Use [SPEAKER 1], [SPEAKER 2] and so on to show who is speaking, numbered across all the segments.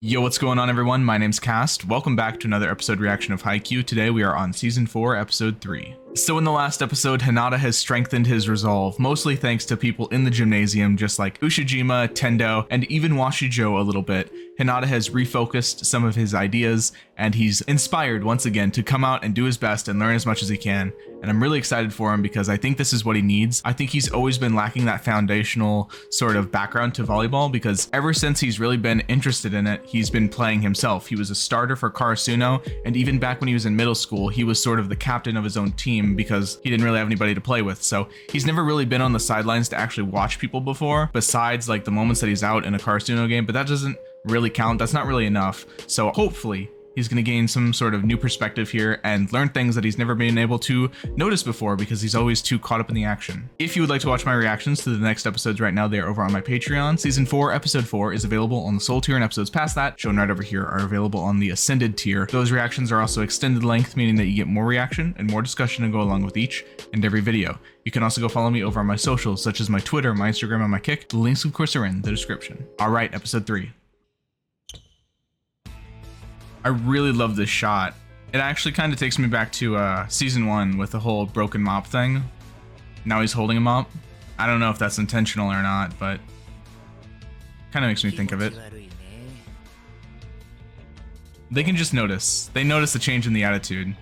[SPEAKER 1] Yo, what's going on everyone? My name's Cast. Welcome back to another episode reaction of Haikyuu. Today we are on Season 4, Episode 3. So in the last episode, Hinata has strengthened his resolve, mostly thanks to people in the gymnasium just like Ushijima, Tendo, and even Washijo a little bit. Hinata has refocused some of his ideas, and he's inspired once again to come out and do his best and learn as much as he can. And I'm really excited for him because I think this is what he needs. I think he's always been lacking that foundational sort of background to volleyball because ever since he's really been interested in it, he's been playing himself. He was a starter for Karasuno, and even back when he was in middle school, he was sort of the captain of his own team because he didn't really have anybody to play with. So he's never really been on the sidelines to actually watch people before, besides like the moments that he's out in a Karasuno game, but that doesn't really count. That's not really enough. So hopefully he's going to gain some sort of new perspective here and learn things that he's never been able to notice before because he's always too caught up in the action. If you would like to watch my reactions to the next episodes right now, they are over on my Patreon. Season 4, Episode 4 is available on the Soul tier, and episodes past that, shown right over here, are available on the Ascended tier. Those reactions are also extended length, meaning that you get more reaction and more discussion to go along with each and every video. You can also go follow me over on my socials, such as my Twitter, my Instagram, and my Kick. The links, of course, are in the description. All right, Episode 3. I really love this shot. It actually kind of takes me back to season 1 with the whole broken mop thing. Now he's holding a mop. I don't know if that's intentional or not, but kind of makes me think of it. They can just notice. They notice the change in the attitude.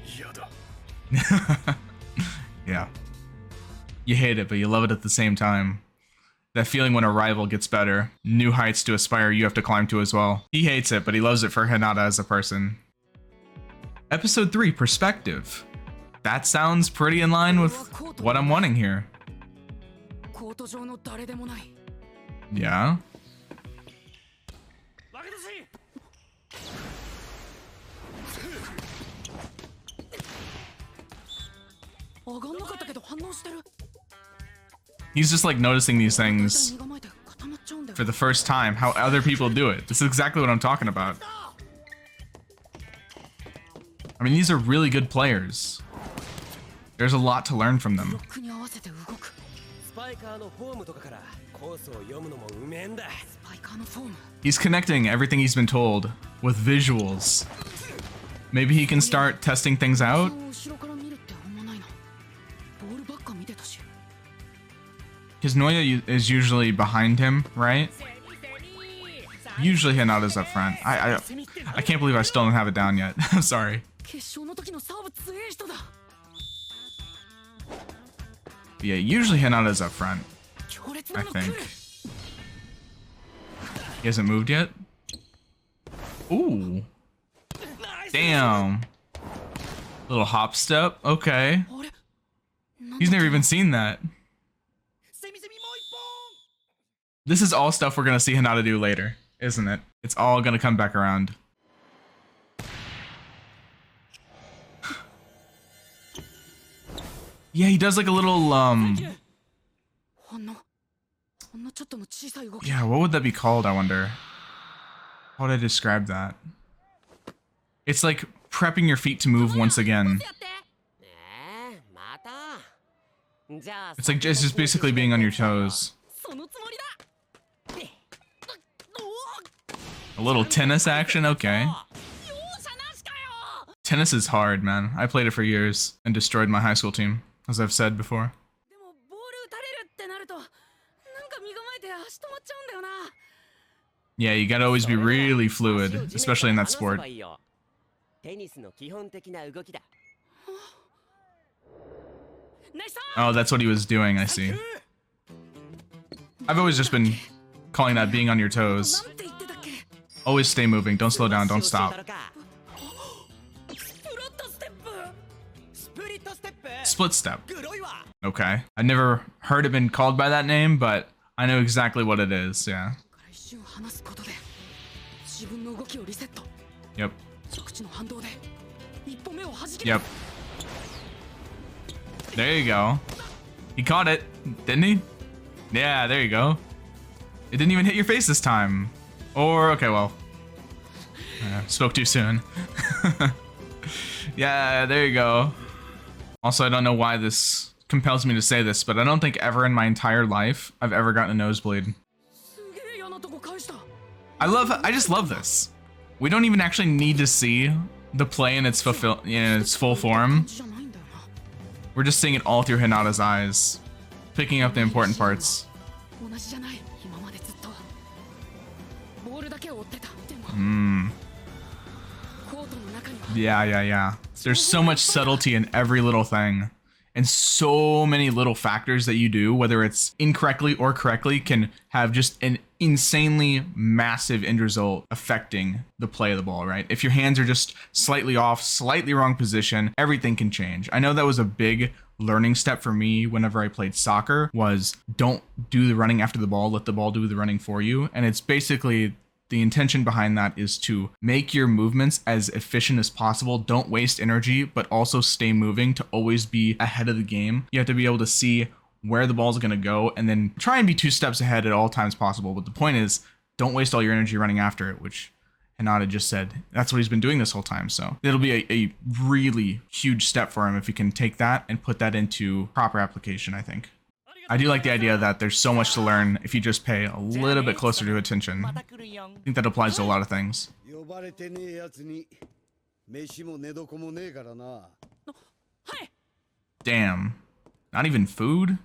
[SPEAKER 1] Yeah. You hate it, but you love it at the same time. That feeling when a rival gets better. New heights to aspire you have to climb to as well. He hates it, but he loves it for Hinata as a person. Episode 3, Perspective. That sounds pretty in line with what I'm wanting here. Yeah? He's just like noticing these things for the first time, how other people do it. This is exactly what I'm talking about. I mean, these are really good players. There's a lot to learn from them. He's connecting everything he's been told with visuals. Maybe he can start testing things out. Because Noya is usually behind him, right? Usually Hinata's up front. I can't believe I still don't have it down yet. I'm sorry. Yeah, usually Hinata's up front, I think. He hasn't moved yet? Ooh. Damn. Little hop step. Okay. He's never even seen that. This is all stuff we're gonna see Hinata do later, isn't it? It's all gonna come back around. Yeah, he does like a little, yeah, what would that be called, I wonder? How would I describe that? It's like prepping your feet to move once again. It's like it's just basically being on your toes. A little tennis action, okay. Tennis is hard, man. I played it for years and destroyed my high school team, as I've said before. Yeah, you gotta always be really fluid, especially in that sport. Oh, that's what he was doing, I see. I've always just been calling that being on your toes. Always stay moving, don't slow down, don't stop. Split step. Okay. I never heard it been called by that name, but I know exactly what it is, yeah. Yep. Yep. There you go. He caught it, didn't he? Yeah, there you go. It didn't even hit your face this time. Or, okay, well. Spoke too soon. Yeah, there you go. Also, I don't know why this compels me to say this, but I don't think ever in my entire life I've ever gotten a nosebleed. I just love this. We don't even actually need to see the play in its full form. We're just seeing it all through Hinata's eyes, picking up the important parts. Yeah. There's so much subtlety in every little thing. And so many little factors that you do, whether it's incorrectly or correctly, can have just an insanely massive end result affecting the play of the ball, right? If your hands are just slightly off, slightly wrong position, everything can change. I know that was a big learning step for me whenever I played soccer, was don't do the running after the ball, let the ball do the running for you. And it's basically, the intention behind that is to make your movements as efficient as possible. Don't waste energy, but also stay moving to always be ahead of the game. You have to be able to see where the ball's going to go and then try and be 2 steps ahead at all times possible. But the point is, don't waste all your energy running after it, which Hinata just said that's what he's been doing this whole time. So it'll be a really huge step for him if he can take that and put that into proper application, I think. I do like the idea that there's so much to learn if you just pay a little bit closer to attention. I think that applies to a lot of things. Damn. Not even food?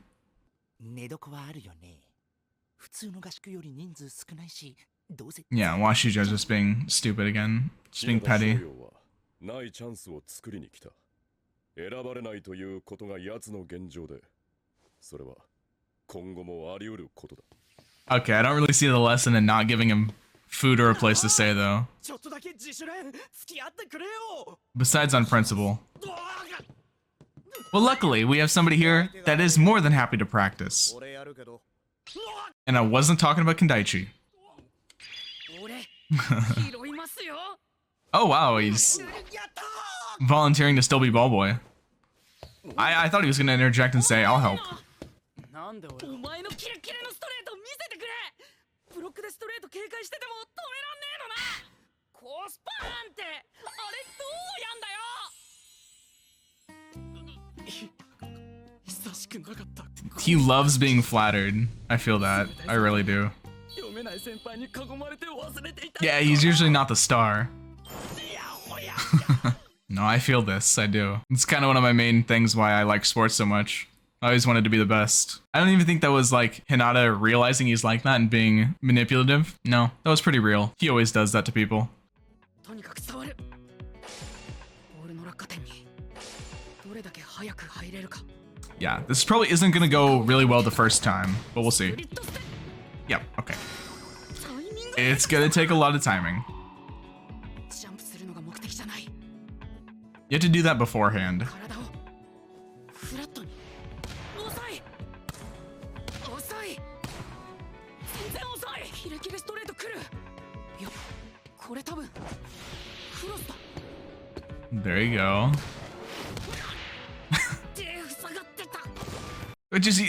[SPEAKER 1] Yeah, Washijo's just being stupid again. Just being petty. Okay, I don't really see the lesson in not giving him food or a place to stay, though. Besides on principle. Well, luckily, we have somebody here that is more than happy to practice. And I wasn't talking about Kendaichi. Oh, wow, he's volunteering to still be ball boy. I thought he was going to interject and say, I'll help. He loves being flattered. I feel that. I really do. Yeah, he's usually not the star. No, I feel this. I do. It's kind of one of my main things why I like sports so much. I always wanted to be the best. I don't even think that was like Hinata realizing he's like that and being manipulative. No, that was pretty real. He always does that to people. Yeah, this probably isn't gonna go really well the first time, but we'll see. Yep, okay. It's gonna take a lot of timing. You have to do that beforehand. There you go. Which is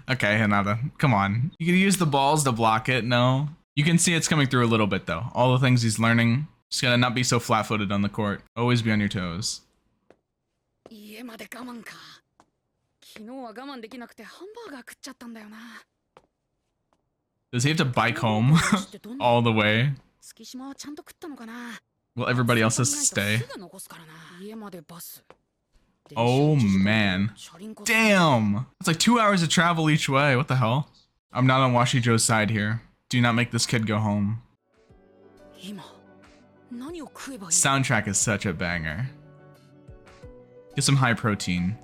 [SPEAKER 1] okay, Hinata. Come on. You can use the balls to block it. No. You can see it's coming through a little bit though. All the things he's learning. Just gotta not be so flat-footed on the court. Always be on your toes. Does he have to bike home all the way? Well, everybody else has to stay. Oh man. Damn! It's like 2 hours of travel each way. What the hell? I'm not on Washijo's side here. Do not make this kid go home. Soundtrack is such a banger. Get some high protein.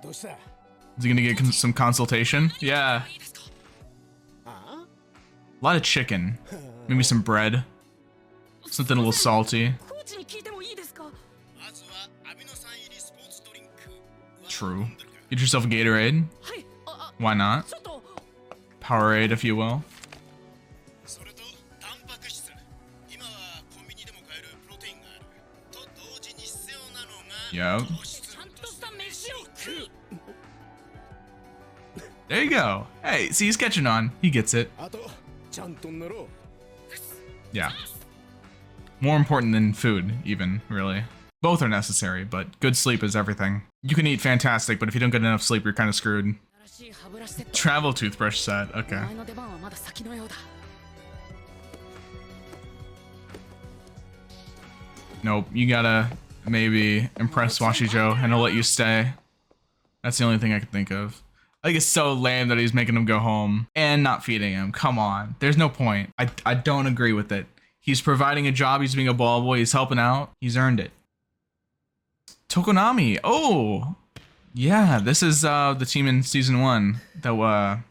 [SPEAKER 1] Is he gonna get some consultation? Yeah. A lot of chicken. Maybe some bread. Something a little salty. True. Get yourself a Gatorade. Why not? Powerade, if you will. Yep. There you go. Hey, see, he's catching on. He gets it. Yeah. More important than food, even, really. Both are necessary, but good sleep is everything. You can eat fantastic, but if you don't get enough sleep, you're kind of screwed. Travel toothbrush set, okay. Nope, you gotta maybe impress Washijo and he'll let you stay. That's the only thing I could think of. I think it's so lame that he's making him go home and not feeding him. Come on, there's no point. I don't agree with it. He's providing a job, he's being a ball boy, he's helping out, he's earned it. Tokonami, oh! Yeah, this is the team in season 1 that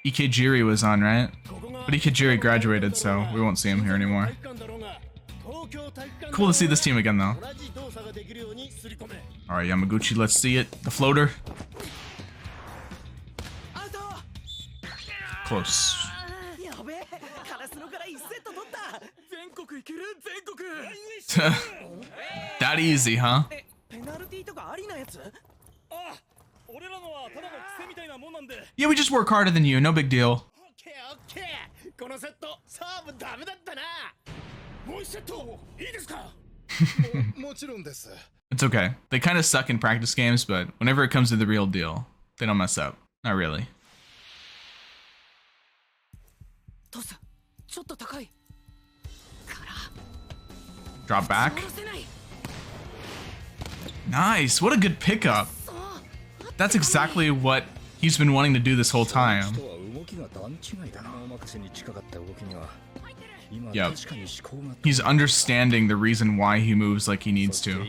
[SPEAKER 1] Ikejiri was on, right? But Ikejiri graduated, so we won't see him here anymore. Cool to see this team again, though. Alright, Yamaguchi, let's see it. The floater. Close. That easy, huh? Yeah, we just work harder than you, no big deal. It's okay. They kind of suck in practice games, but whenever it comes to the real deal, they don't mess up. Not really. Drop back. Nice, what a good pickup. That's exactly what he's been wanting to do this whole time. Yep. He's understanding the reason why he moves like he needs to.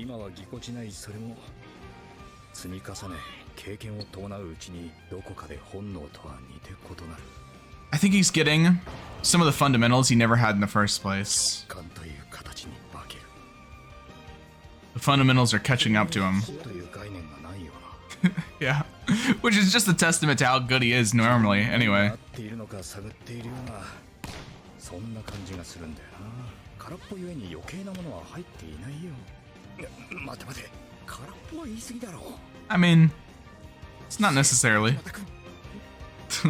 [SPEAKER 1] I think he's getting some of the fundamentals he never had in the first place. The fundamentals are catching up to him. Yeah, which is just a testament to how good he is normally, anyway. I mean, it's not necessarily. I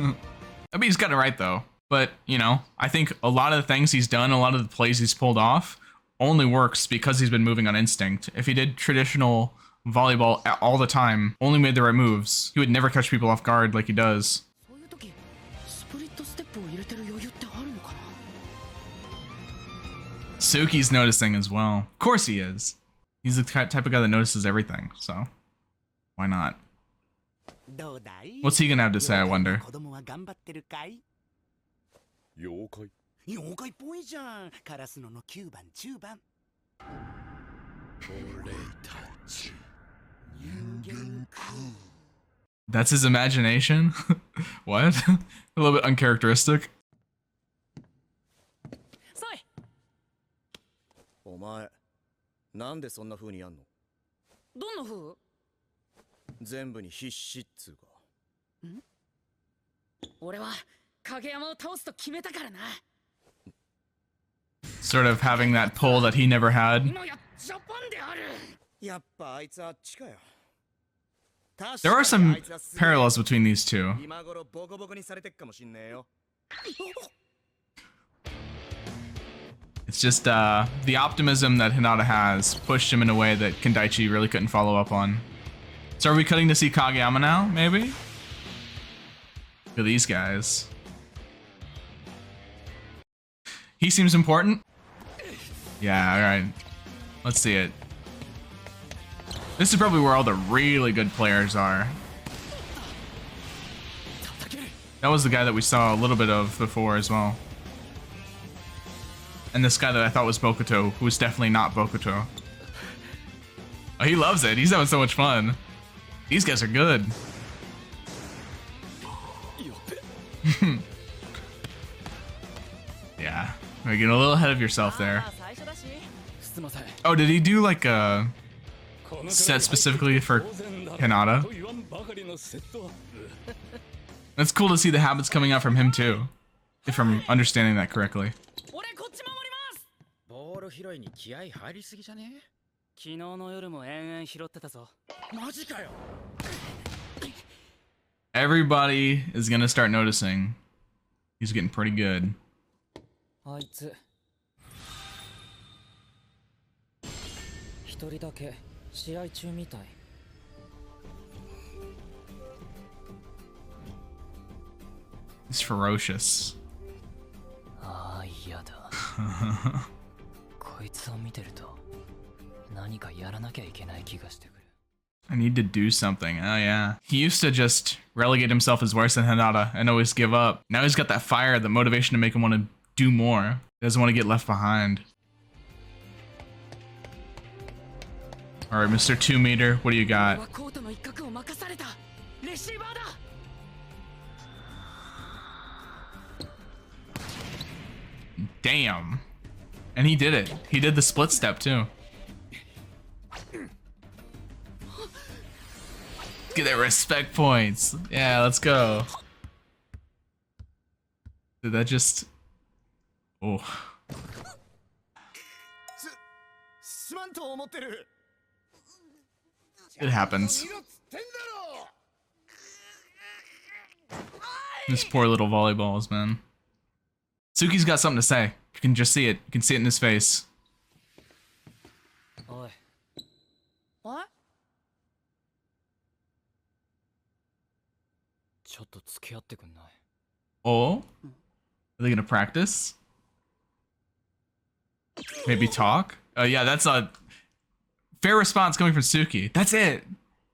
[SPEAKER 1] mean, he's got it right, though. But, you know, I think a lot of the things he's done, a lot of the plays he's pulled off, only works because he's been moving on instinct. If he did traditional volleyball all the time, only made the right moves, he would never catch people off guard like he does. Suki's noticing as well. Of course he is. He's the type of guy that notices everything, so why not? What's he gonna have to say, I wonder? That's his imagination? What? A little bit uncharacteristic. Sort of having that pull that he never had. There are some parallels between these two. It's just the optimism that Hinata has pushed him in a way that Kendaichi really couldn't follow up on. So are we cutting to see Kageyama now, maybe? Look at these guys. He seems important. Yeah, alright. Let's see it. This is probably where all the really good players are. That was the guy that we saw a little bit of before as well. And this guy that I thought was Bokuto, who was definitely not Bokuto. Oh, he loves it. He's having so much fun. These guys are good. Yeah, you're getting a little ahead of yourself there. Oh, did he do like a set specifically for Hinata? That's cool to see the habits coming out from him too, if I'm understanding that correctly. Everybody is gonna start noticing. He's getting pretty good. He's ferocious. I need to do something. Oh yeah. He used to just relegate himself as worse than Hinata and always give up. Now he's got that fire, the motivation to make him want to do more. He doesn't want to get left behind. All right, Mr. 2 meter, what do you got? Damn. And he did it. He did the split step too. Get that respect points. Yeah, let's go. Did that just... Oh. It happens. These poor little volleyballs, man. Tsuki's got something to say. You can just see it. You can see it in his face.
[SPEAKER 2] What?
[SPEAKER 1] Oh? Are they gonna practice? Maybe talk? Yeah, that's a fair response coming from Tsuki. That's it.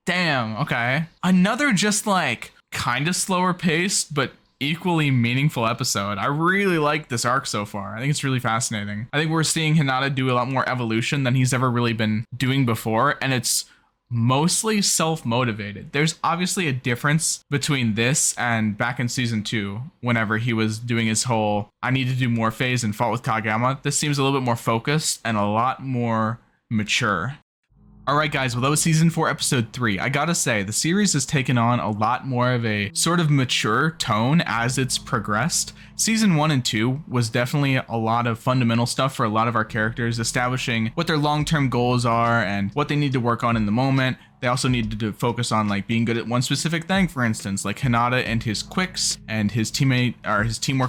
[SPEAKER 1] Damn, okay. Another just like kind of slower paced, but equally meaningful episode. I really like this arc so far. I think it's really fascinating. I think we're seeing Hinata do a lot more evolution than he's ever really been doing before, and it's mostly self-motivated. There's obviously a difference between this and back in season 2, whenever he was doing his whole I need to do more phase and fought with Kageyama. This seems a little bit more focused and a lot more mature. Alright guys, well that was season 4 episode 3. I gotta say, the series has taken on a lot more of a sort of mature tone as it's progressed. Season 1 and 2 was definitely a lot of fundamental stuff for a lot of our characters, establishing what their long-term goals are and what they need to work on in the moment. They also needed to focus on like being good at one specific thing, for instance, like Hinata and his quicks and his teamwork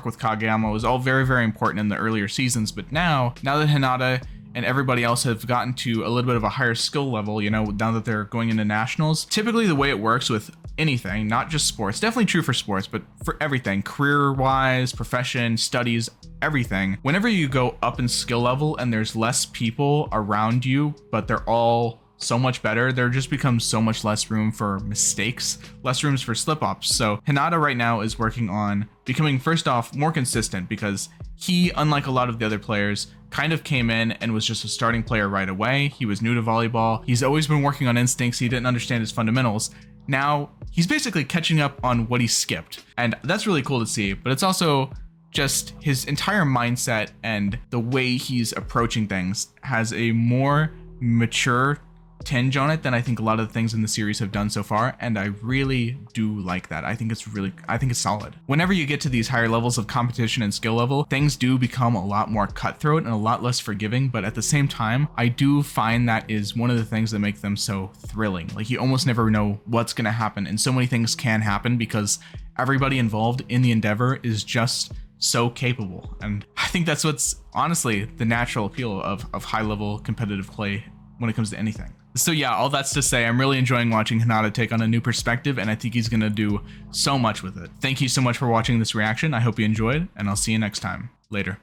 [SPEAKER 1] with Kageyama was all very, very important in the earlier seasons. But now that Hinata and everybody else have gotten to a little bit of a higher skill level, you know, now that they're going into nationals. Typically the way it works with anything, not just sports, definitely true for sports, but for everything, career-wise, profession, studies, everything. Whenever you go up in skill level and there's less people around you, but they're all so much better, there just becomes so much less room for mistakes, less rooms for slip-ups. So Hinata right now is working on becoming, first off, more consistent, because he, unlike a lot of the other players, kind of came in and was just a starting player right away. He was new to volleyball. He's always been working on instincts. He didn't understand his fundamentals. Now he's basically catching up on what he skipped. And that's really cool to see, but it's also just his entire mindset and the way he's approaching things has a more mature tinge on it than I think a lot of the things in the series have done so far, and I really do like that. I think it's solid. Whenever you get to these higher levels of competition and skill level, things do become a lot more cutthroat and a lot less forgiving, but at the same time, I do find that is one of the things that make them so thrilling. Like, you almost never know what's gonna happen, and so many things can happen because everybody involved in the endeavor is just so capable. And I think that's what's honestly the natural appeal of high-level competitive play when it comes to anything. So yeah, all that's to say, I'm really enjoying watching Hinata take on a new perspective, and I think he's gonna do so much with it. Thank you so much for watching this reaction. I hope you enjoyed, and I'll see you next time. Later.